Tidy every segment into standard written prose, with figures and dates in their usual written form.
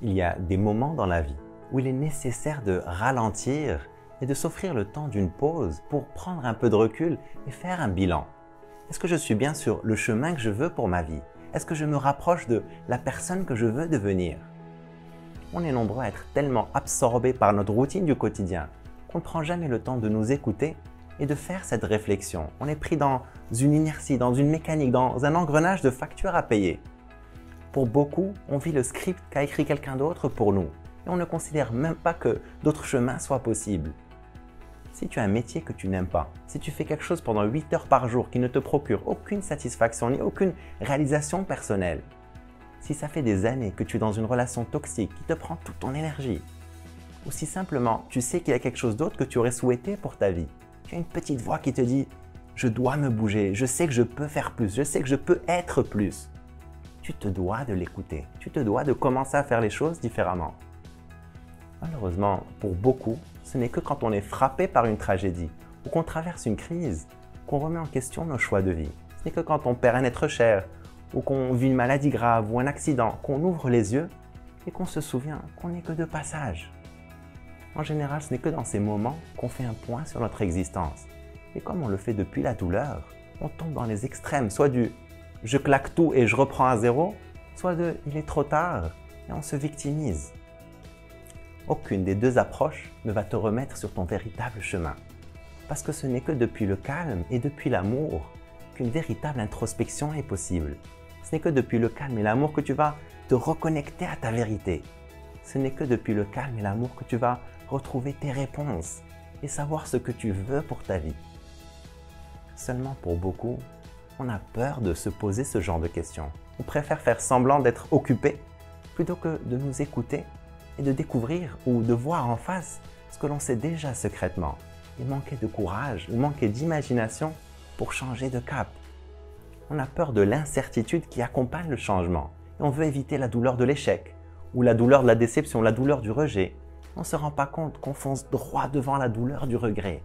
Il y a des moments dans la vie où il est nécessaire de ralentir et de s'offrir le temps d'une pause pour prendre un peu de recul et faire un bilan. Est-ce que je suis bien sur le chemin que je veux pour ma vie? Est-ce que je me rapproche de la personne que je veux devenir? On est nombreux à être tellement absorbés par notre routine du quotidien qu'on ne prend jamais le temps de nous écouter et de faire cette réflexion. On est pris dans une inertie, dans une mécanique, dans un engrenage de factures à payer. Pour beaucoup, on vit le script qu'a écrit quelqu'un d'autre pour nous et on ne considère même pas que d'autres chemins soient possibles. Si tu as un métier que tu n'aimes pas, si tu fais quelque chose pendant 8 heures par jour qui ne te procure aucune satisfaction ni aucune réalisation personnelle, si ça fait des années que tu es dans une relation toxique qui te prend toute ton énergie, ou si simplement tu sais qu'il y a quelque chose d'autre que tu aurais souhaité pour ta vie, tu as une petite voix qui te dit « je dois me bouger, je sais que je peux faire plus, je sais que je peux être plus », tu te dois de l'écouter, tu te dois de commencer à faire les choses différemment. Malheureusement, pour beaucoup, ce n'est que quand on est frappé par une tragédie ou qu'on traverse une crise qu'on remet en question nos choix de vie. Ce n'est que quand on perd un être cher ou qu'on vit une maladie grave ou un accident qu'on ouvre les yeux et qu'on se souvient qu'on n'est que de passage. En général, ce n'est que dans ces moments qu'on fait un point sur notre existence. Et comme on le fait depuis la douleur, on tombe dans les extrêmes, soit du « je claque tout et je reprends à zéro », soit de « il est trop tard » et on se victimise. Aucune des deux approches ne va te remettre sur ton véritable chemin. Parce que ce n'est que depuis le calme et depuis l'amour qu'une véritable introspection est possible. Ce n'est que depuis le calme et l'amour que tu vas te reconnecter à ta vérité. Ce n'est que depuis le calme et l'amour que tu vas retrouver tes réponses et savoir ce que tu veux pour ta vie. Seulement pour beaucoup, on a peur de se poser ce genre de questions. On préfère faire semblant d'être occupé plutôt que de nous écouter et de découvrir ou de voir en face ce que l'on sait déjà secrètement et manquer de courage ou manquer d'imagination pour changer de cap. On a peur de l'incertitude qui accompagne le changement et on veut éviter la douleur de l'échec ou la douleur de la déception, la douleur du rejet. On ne se rend pas compte qu'on fonce droit devant la douleur du regret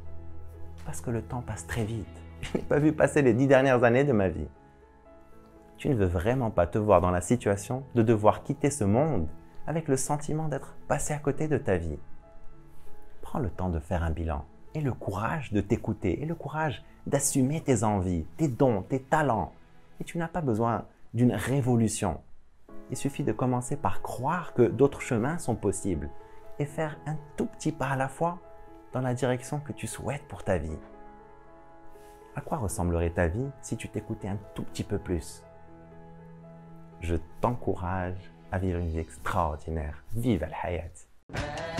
parce que le temps passe très vite. Je n'ai pas vu passer les 10 dernières années de ma vie. Tu ne veux vraiment pas te voir dans la situation de devoir quitter ce monde avec le sentiment d'être passé à côté de ta vie. Prends le temps de faire un bilan et le courage de t'écouter et le courage d'assumer tes envies, tes dons, tes talents. Et tu n'as pas besoin d'une révolution. Il suffit de commencer par croire que d'autres chemins sont possibles et faire un tout petit pas à la fois dans la direction que tu souhaites pour ta vie. À quoi ressemblerait ta vie si tu t'écoutais un tout petit peu plus? Je t'encourage à vivre une vie extraordinaire. Vive al-hayat!